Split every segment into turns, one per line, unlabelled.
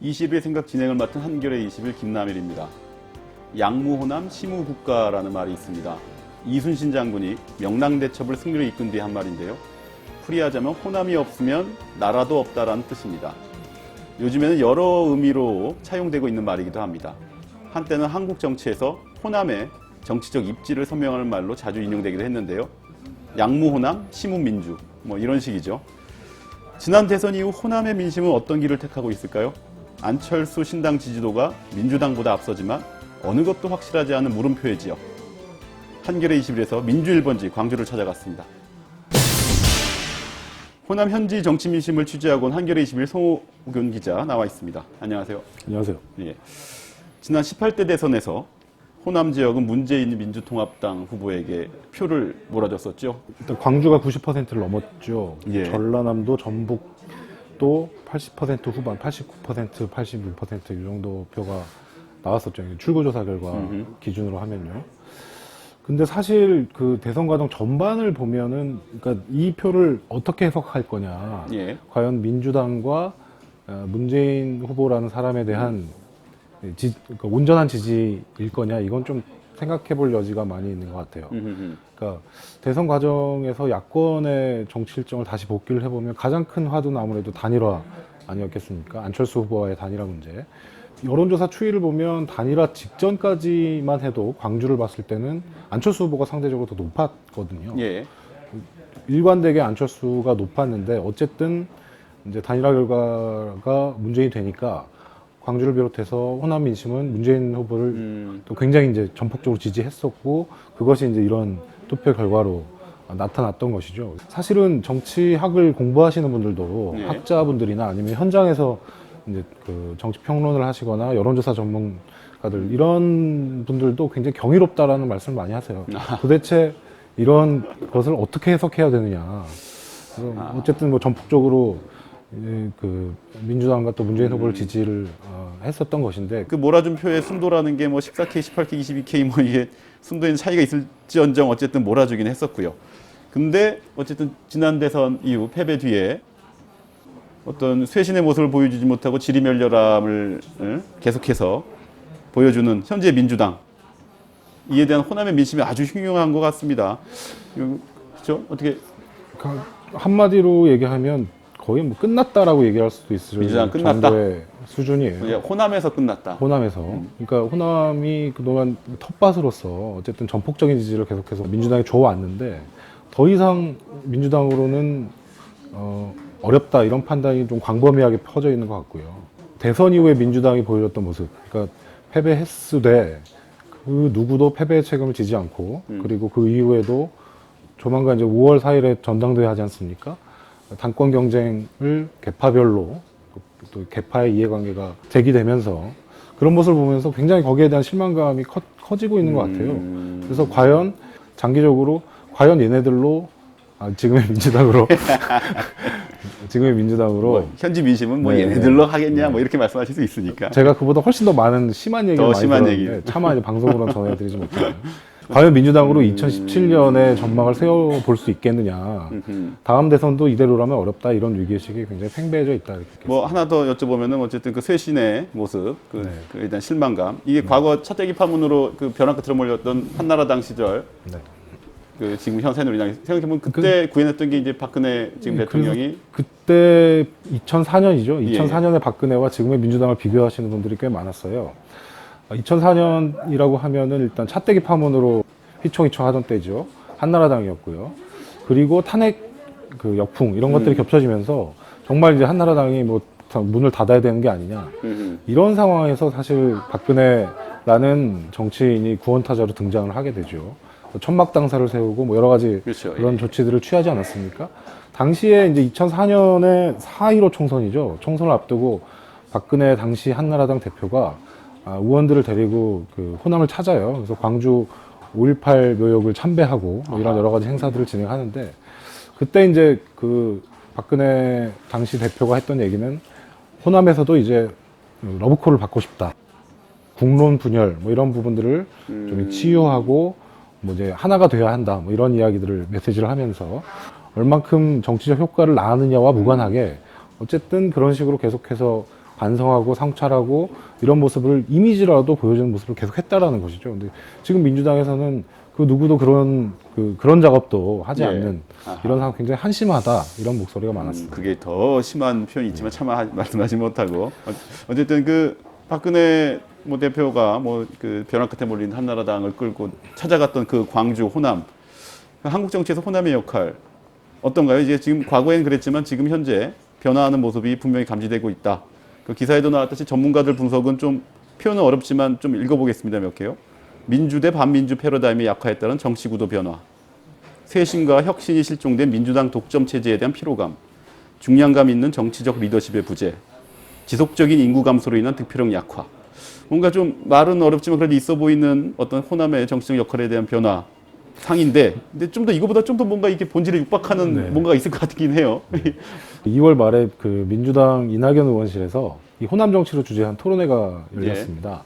(20일) 생각 진행을 맡은 한겨레 21 김남일입니다. 양무호남 시무국가라는 말이 있습니다. 이순신 장군이 명랑대첩을 승리로 이끈 뒤 한 말인데요. 풀이하자면 호남이 없으면 나라도 없다라는 뜻입니다. 요즘에는 여러 의미로 차용되고 있는 말이기도 합니다. 한때는 한국 정치에서 호남의 정치적 입지를 설명하는 말로 자주 인용되기도 했는데요. 양무호남 시무민주 뭐 이런 식이죠. 지난 대선 이후 호남의 민심은 어떤 길을 택하고 있을까요? 안철수 신당 지지도가 민주당보다 앞서지만 어느 것도 확실하지 않은 물음표의 지역. 한겨레 21에서 민주 1번지 광주를 찾아갔습니다. 호남 현지 정치 민심을 취재하고 온 한겨레 21 송호균 기자 나와 있습니다. 안녕하세요.
안녕하세요.
예. 지난 18대 대선에서 호남 지역은 문재인 민주통합당 후보에게 표를 몰아줬었죠.
일단 광주가 90%를 넘었죠.
예.
전라남도, 전북도 80% 후반, 89%, 86% 이 정도 표가 나왔었죠. 출구조사 결과 기준으로 하면요. 근데 사실 그 대선 과정 전반을 보면은, 그러니까 이 표를 어떻게 해석할 거냐.
예.
과연 민주당과 문재인 후보라는 사람에 대한 그러니까 온전한 지지일 거냐. 이건 좀 생각해 볼 여지가 많이 있는 것 같아요. 그러니까 대선 과정에서 야권의 정치 일정을 다시 복기를 해보면 가장 큰 화두는 아무래도 단일화 아니었겠습니까? 안철수 후보와의 단일화 문제. 여론조사 추이를 보면 단일화 직전까지만 해도 광주를 봤을 때는 안철수 후보가 상대적으로 더 높았거든요.
예.
일관되게 안철수가 높았는데 어쨌든 이제 단일화 결과가 문재인이 되니까 광주를 비롯해서 호남 민심은 문재인 후보를 또 굉장히 이제 전폭적으로 지지했었고 그것이 이제 이런 투표 결과로 나타났던 것이죠. 사실은 정치학을 공부하시는 분들도
네.
학자분들이나 아니면 현장에서 이제 그 정치 평론을 하시거나 여론조사 전문가들 이런 분들도 굉장히 경이롭다라는 말씀을 많이 하세요. 도대체 이런 것을 어떻게 해석해야 되느냐. 어쨌든 뭐 전폭적으로 그 민주당과 또 문재인 후보를 지지를 했었던 것인데
그 몰아준 표의 순도라는 게 뭐 14K, 18K, 22K 뭐 이게 순도에는 차이가 있을지언정 어쨌든 몰아주긴 했었고요. 근데 어쨌든 지난 대선 이후 패배 뒤에 어떤 쇄신의 모습을 보여주지 못하고 지리멸렬함을 계속해서 보여주는 현재 민주당 이에 대한 호남의 민심이 아주 흉흉한 것 같습니다. 그렇죠? 어떻게
한마디로 얘기하면 거의 뭐 끝났다라고 얘기할 수도 있을
민주당 끝났다?
정도의 수준이에요.
호남에서 끝났다.
호남에서. 그러니까 호남이 그동안 텃밭으로서 어쨌든 전폭적인 지지를 계속해서 민주당이 줘왔는데 더 이상 민주당으로는 어렵다 이런 판단이 좀 광범위하게 퍼져 있는 것 같고요. 대선 이후에 민주당이 보여줬던 모습, 그러니까 패배했으되 그 누구도 패배의 책임을 지지 않고 그리고 그 이후에도 조만간 이제 5월 4일에 전당대회 하지 않습니까? 당권 경쟁을 계파별로 또 계파의 이해관계가 제기되면서 그런 모습을 보면서 굉장히 거기에 대한 실망감이 커지고 있는 것 같아요. 그래서 과연 장기적으로 과연 얘네들로 지금의 민주당으로 지금의 민주당으로
뭐, 현지 민심은 뭐
네,
얘네들로 하겠냐 뭐 이렇게 말씀하실 수 있으니까
제가 그보다 훨씬 더 많은 심한 얘기를 많이 들었는데 차마 이제 방송으로 전해드리지 못해요. 과연 민주당으로 2017년에 전망을 세워볼 수 있겠느냐. 다음 대선도 이대로라면 어렵다. 이런 위기의식이 굉장히 팽배해져 있다. 이렇게
뭐 하나 더 여쭤보면은 어쨌든 그 쇄신의 모습, 그 일단 실망감. 이게 과거 차떼기 파문으로 그 벼랑 끝으로 몰렸던 한나라당 시절.
네.
그 지금 현 새누리당 생각해보면 그때 구현했던 게 이제 박근혜 지금 대통령이
그때 2004년이죠. 2004년의 박근혜와 지금의 민주당을 비교하시는 분들이 꽤 많았어요. 2004년이라고 하면은 일단 차떼기 파문으로 휘청휘청 하던 때죠. 한나라당이었고요. 그리고 탄핵 그 역풍 이런 것들이 겹쳐지면서 정말 이제 한나라당이 뭐 문을 닫아야 되는 게 아니냐. 이런 상황에서 사실 박근혜라는 정치인이 구원타자로 등장을 하게 되죠. 천막당사를 세우고 뭐 여러 가지
그렇죠.
그런 조치들을 취하지 않았습니까? 당시에 이제 2004년에 4.15 총선이죠. 총선을 앞두고 박근혜 당시 한나라당 대표가 의원들을 데리고 그 호남을 찾아요. 그래서 광주 5.18 묘역을 참배하고 뭐 이런 여러 가지 행사들을 진행하는데, 그때 이제 그 박근혜 당시 대표가 했던 얘기는 호남에서도 이제 러브콜을 받고 싶다. 국론 분열 뭐 이런 부분들을 좀 치유하고 뭐 이제 하나가 돼야 한다. 뭐 이런 이야기들을 메시지를 하면서 얼만큼 정치적 효과를 낳았느냐와 무관하게 어쨌든 그런 식으로 계속해서 반성하고 성찰하고 이런 모습을 이미지라도 보여주는 모습을 계속 했다라는 것이죠. 근데 지금 민주당에서는 그 누구도 그런 작업도 하지
예.
않는
아하.
이런 상황, 굉장히 한심하다 이런 목소리가 많았습니다.
그게 더 심한 표현이 있지만 차마 말씀하지 못하고 어쨌든 그 박근혜 뭐 대표가 뭐 그 벼랑 끝에 몰린 한나라당을 끌고 찾아갔던 그 광주 호남, 한국 정치에서 호남의 역할 어떤가요? 이제 지금 과거엔 그랬지만 지금 현재 변화하는 모습이 분명히 감지되고 있다. 그 기사에도 나왔듯이 전문가들 분석은 좀 표현은 어렵지만 좀 읽어보겠습니다. 몇 개요. 민주 대 반민주 패러다임의 약화에 따른 정치 구도 변화, 쇄신과 혁신이 실종된 민주당 독점 체제에 대한 피로감, 중량감 있는 정치적 리더십의 부재, 지속적인 인구 감소로 인한 득표력 약화. 뭔가 좀 말은 어렵지만 그래도 있어 보이는 어떤 호남의 정치적 역할에 대한 변화 상인데, 근데 좀 더 이거보다 좀 더 뭔가 이게 본질에 육박하는
네.
뭔가가 있을 것 같긴 해요.
2월 말에 그 민주당 이낙연 의원실에서 이 호남 정치를 주제한 토론회가 열렸습니다.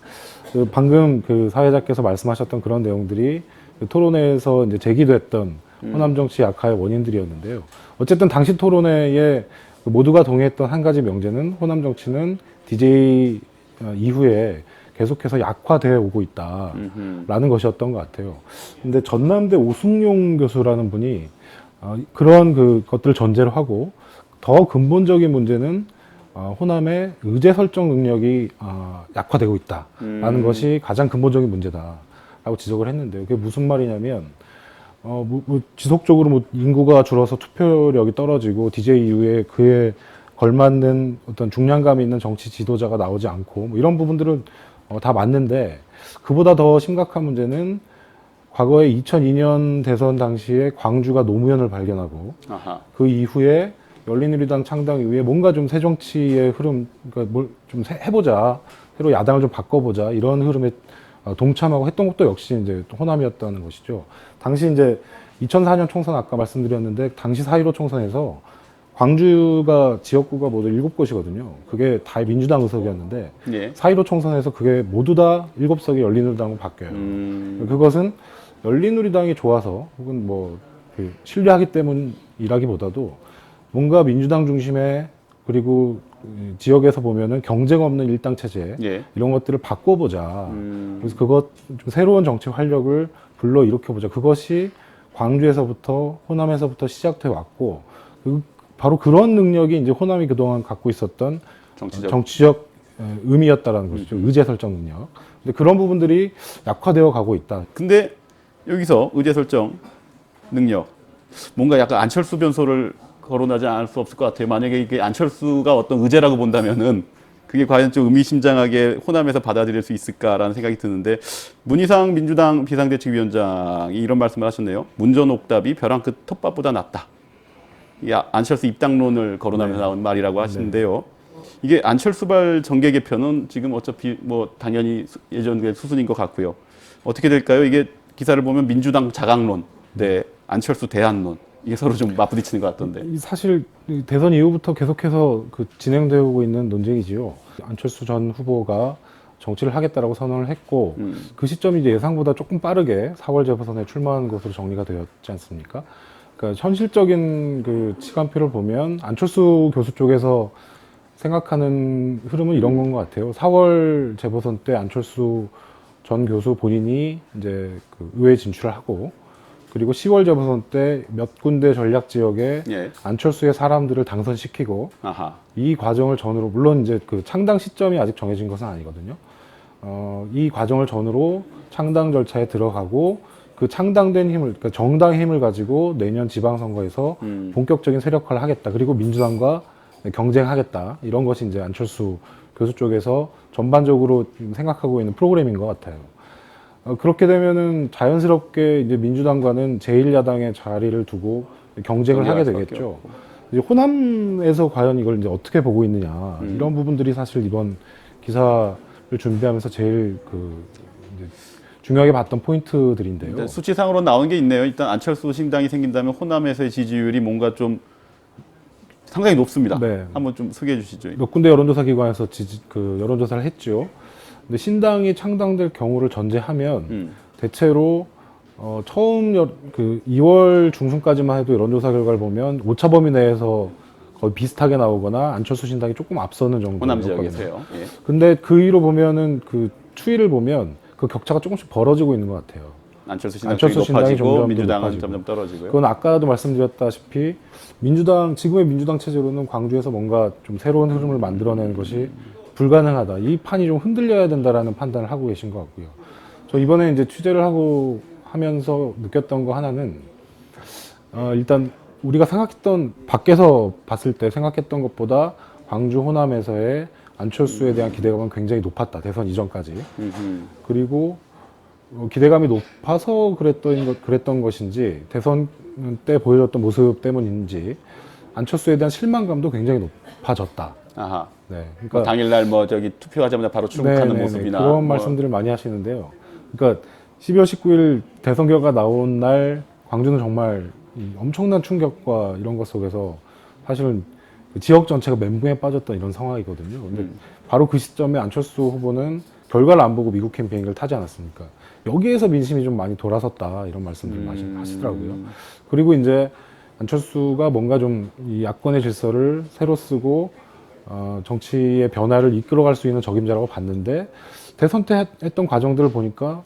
그 방금 그 사회자께서 말씀하셨던 그런 내용들이 그 토론회에서 이제 제기됐던 호남 정치 약화의 원인들이었는데요. 어쨌든 당시 토론회에 모두가 동의했던 한 가지 명제는 호남 정치는 DJ 이후에 계속해서 약화되어 오고 있다라는 것이었던 것 같아요. 근데 전남대 오승용 교수라는 분이 그런 것들을 전제로 하고 더 근본적인 문제는 호남의 의제 설정 능력이 약화되고 있다라는 것이 가장 근본적인 문제다라고 지적을 했는데요. 그게 무슨 말이냐면 뭐 지속적으로 뭐 인구가 줄어서 투표력이 떨어지고 DJ 이후에 그에 걸맞는 어떤 중량감 있는 정치 지도자가 나오지 않고 뭐 이런 부분들은 다 맞는데, 그보다 더 심각한 문제는 과거에 2002년 대선 당시에 광주가 노무현을 발견하고
아하.
그 이후에 열린우리당 창당 이후에 뭔가 좀 새 정치의 흐름, 그러니까 뭘 좀 해보자, 새로 야당을 좀 바꿔보자 이런 흐름에 동참하고 했던 것도 역시 이제 호남이었다는 것이죠. 당시 이제 2004년 총선 아까 말씀드렸는데 당시 4.15 총선에서 광주가 지역구가 모두 7곳이거든요. 그게 다 민주당 의석이었는데
예.
4.15 총선에서 그게 모두 다 7석이 열린우리당으로 바뀌어요. 그것은 열린우리당이 좋아서 혹은 뭐 신뢰하기 때문이라기보다도 뭔가 민주당 중심의, 그리고 지역에서 보면은 경쟁 없는 일당 체제
예.
이런 것들을 바꿔보자. 그래서 좀 새로운 정치 활력을 불러 일으켜보자. 그것이 광주에서부터 호남에서부터 시작돼 왔고, 바로 그런 능력이 이제 호남이 그동안 갖고 있었던 정치적 의미였다라는 것이죠. 의제 설정 능력. 근데 그런 부분들이 약화되어 가고 있다.
근데 여기서 의제 설정 능력, 뭔가 약간 안철수 변소를 거론하지 않을 수 없을 것 같아요. 만약에 이게 안철수가 어떤 의제라고 본다면은 그게 과연 좀 의미심장하게 호남에서 받아들일 수 있을까라는 생각이 드는데, 문희상 민주당 비상대책위원장이 이런 말씀을 하셨네요. 문전 옥답이 벼랑 끝 텃밭보다 낫다. 이 안철수 입당론을 거론하면서 나온 말이라고 하시는데요. 이게 안철수발 정계 개편은 지금 어차피 뭐 당연히 예전의 수순인 것 같고요. 어떻게 될까요? 이게 기사를 보면 민주당 자강론, 네, 안철수 대안론, 이게 서로 좀 맞부딪히는 것 같던데.
사실 대선 이후부터 계속해서 진행되고 있는 논쟁이지요. 안철수 전 후보가 정치를 하겠다라고 선언을 했고 그 시점이 이제 예상보다 조금 빠르게 4월 재보선에 출마하는 것으로 정리가 되었지 않습니까? 그러니까 현실적인 시간표를 보면 안철수 교수 쪽에서 생각하는 흐름은 이런 건 것 같아요. 4월 재보선 때 안철수 전 교수 본인이 이제 의회 진출을 하고, 그리고 10월 재보선 때 몇 군데 전략 지역에
예.
안철수의 사람들을 당선시키고,
아하.
이 과정을 전후로, 물론 이제 창당 시점이 아직 정해진 것은 아니거든요. 이 과정을 전후로 창당 절차에 들어가고, 그 창당된 힘을, 그러니까 정당의 힘을 가지고 내년 지방선거에서 본격적인 세력화를 하겠다. 그리고 민주당과 경쟁하겠다. 이런 것이 이제 안철수 교수 쪽에서 전반적으로 생각하고 있는 프로그램인 것 같아요. 그렇게 되면은 자연스럽게 이제 민주당과는 제1야당의 자리를 두고 경쟁을 하게 되겠죠. 이제 호남에서 과연 이걸 이제 어떻게 보고 있느냐. 이런 부분들이 사실 이번 기사를 준비하면서 제일 이제 중요하게 봤던 포인트들인데요.
일단 수치상으로 나오는 게 있네요. 일단 안철수 신당이 생긴다면 호남에서의 지지율이 뭔가 좀 상당히 높습니다.
네.
한번 좀 소개해 주시죠.
몇 군데 여론조사 기관에서 여론조사를 했죠. 근데 신당이 창당될 경우를 전제하면 대체로 처음 2월 중순까지만 해도 여론조사 결과를 보면 오차 범위 내에서 거의 비슷하게 나오거나 안철수 신당이 조금 앞서는 정도였거든요.
호남 지역에서요. 예.
근데 그 위로 보면은 그 추이를 보면 그 격차가 조금씩 벌어지고 있는 것 같아요.
안철수 신당이
안철수
높아지고
점점
민주당은
높아지고.
점점 떨어지고요.
그건 아까도 말씀드렸다시피 지금의 민주당 체제로는 광주에서 뭔가 좀 새로운 흐름을 만들어내는 것이 불가능하다. 이 판이 좀 흔들려야 된다라는 판단을 하고 계신 것 같고요. 저 이번에 이제 취재를 하면서 느꼈던 거 하나는 일단 우리가 밖에서 봤을 때 생각했던 것보다 광주 호남에서의 안철수에 대한 기대감은 굉장히 높았다. 대선 이전까지. 그리고 기대감이 높아서 그랬던 것인지 대선 때 보여줬던 모습 때문인지 안철수에 대한 실망감도 굉장히 높아졌다.
아하.
네,
그러니까 당일날 투표하자마자 바로 출국하는 모습이나
그런 말씀들을 많이 하시는데요. 그러니까 12월 19일 대선 결과 나온 날 광주는 정말 엄청난 충격과 이런 것 속에서 사실은 그 지역 전체가 멘붕에 빠졌던 이런 상황이거든요. 근데 바로 그 시점에 안철수 후보는 결과를 안 보고 미국 캠페인을 타지 않았습니까? 여기에서 민심이 좀 많이 돌아섰다 이런 말씀들을 많이 하시더라고요. 그리고 이제 안철수가 뭔가 좀 이 야권의 질서를 새로 쓰고 정치의 변화를 이끌어갈 수 있는 적임자라고 봤는데 대선 때 했던 과정들을 보니까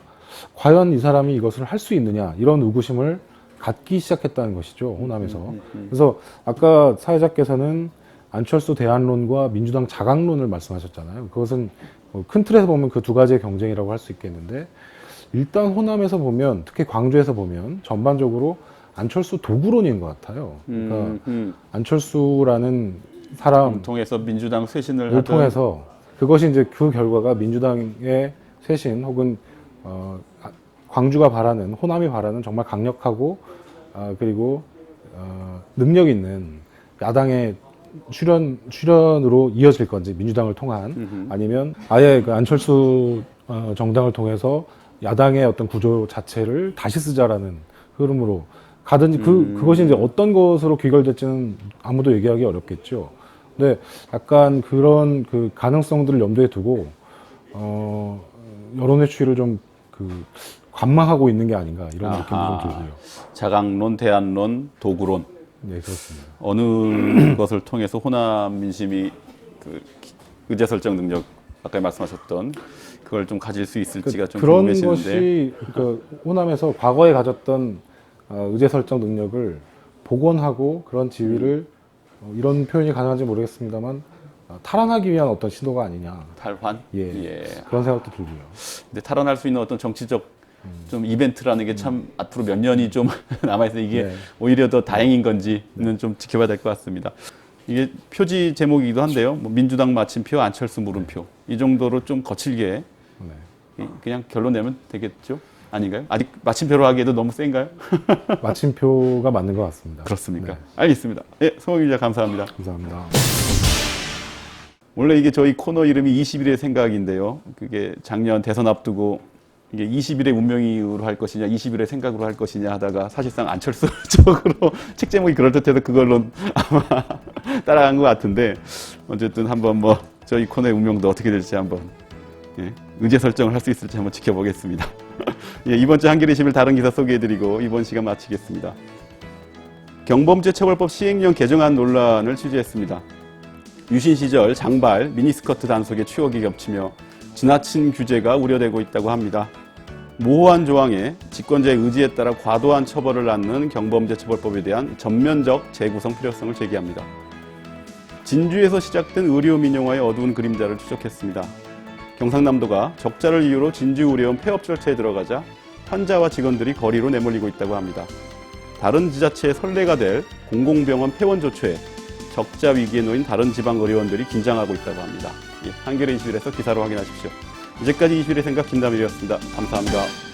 과연 이 사람이 이것을 할 수 있느냐 이런 의구심을 갖기 시작했다는 것이죠, 호남에서. 그래서 아까 사회자께서는 안철수 대안론과 민주당 자강론을 말씀하셨잖아요. 그것은 큰 틀에서 보면 그 두 가지의 경쟁이라고 할 수 있겠는데 일단 호남에서 보면 특히 광주에서 보면 전반적으로 안철수 도구론인 것 같아요. 그러니까 안철수라는 사람
통해서 민주당 쇄신을
을 통해서 그것이 이제 그 결과가 민주당의 쇄신 혹은 광주가 바라는 호남이 바라는 정말 강력하고 그리고 능력 있는 야당의 출연으로 이어질 건지 민주당을 통한 아니면 아예 그 안철수 정당을 통해서 야당의 어떤 구조 자체를 다시 쓰자라는 흐름으로 가든지 그것이 이제 어떤 것으로 귀결될지는 아무도 얘기하기 어렵겠죠. 근데 약간 그런 그 가능성들을 염두에 두고 여론의 추이를 좀 관망하고 있는 게 아닌가 이런 느낌이 좀 들고요.
자강론, 대안론, 도구론.
네, 그렇습니다.
어느 것을 통해서 호남 민심이 의제설정 능력 아까 말씀하셨던 그걸 좀 가질 수 있을지가 좀
그런
궁금해지는데.
것이 호남에서 과거에 가졌던 의제설정 능력을 복원하고 그런 지위를 이런 표현이 가능한지 모르겠습니다만 탈환하기 위한 어떤 신호가 아니냐.
탈환?
예. 그런 생각도 들고요.
근데 탈환할 수 있는 어떤 정치적 좀 이벤트라는 게 참 앞으로 몇 년이 좀 남아있어서 이게
네.
오히려 더 다행인 건지는 좀 지켜봐야 될 것 같습니다. 이게 표지 제목이기도 한데요. 민주당 마침표, 안철수 물음표. 이 정도로 좀 거칠게 그냥 결론 내면 되겠죠? 아닌가요? 아직 마침표로 하기에도 너무 센가요?
마침표가 맞는 것 같습니다.
그렇습니까?
네.
알겠습니다. 예, 송영길 기자 감사합니다.
감사합니다.
원래 이게 저희 코너 이름이 20일의 생각인데요. 그게 작년 대선 앞두고 이게 20일의 운명으로 할 것이냐, 20일의 생각으로 할 것이냐 하다가 사실상 안철수 쪽으로 책 제목이 그럴듯해서 그걸로 아마 따라간 것 같은데 어쨌든 한번 저희 코너의 운명도 어떻게 될지 한번 의제 설정을 할 수 있을지 한번 지켜보겠습니다. 예, 이번 주 한겨레 20일 다른 기사 소개해드리고 이번 시간 마치겠습니다. 경범죄처벌법 시행령 개정안 논란을 취재했습니다. 유신 시절 장발, 미니스커트 단속의 추억이 겹치며 지나친 규제가 우려되고 있다고 합니다. 모호한 조항에 집권자의 의지에 따라 과도한 처벌을 낳는 경범죄처벌법에 대한 전면적 재구성 필요성을 제기합니다. 진주에서 시작된 의료 민영화의 어두운 그림자를 추적했습니다. 경상남도가 적자를 이유로 진주 의료원 폐업 절차에 들어가자 환자와 직원들이 거리로 내몰리고 있다고 합니다. 다른 지자체의 선례가 될 공공병원 폐원 조처에 적자 위기에 놓인 다른 지방 의료원들이 긴장하고 있다고 합니다. 한겨레 21에서 기사로 확인하십시오. 이제까지 21의 생각 김다밀이었습니다. 감사합니다.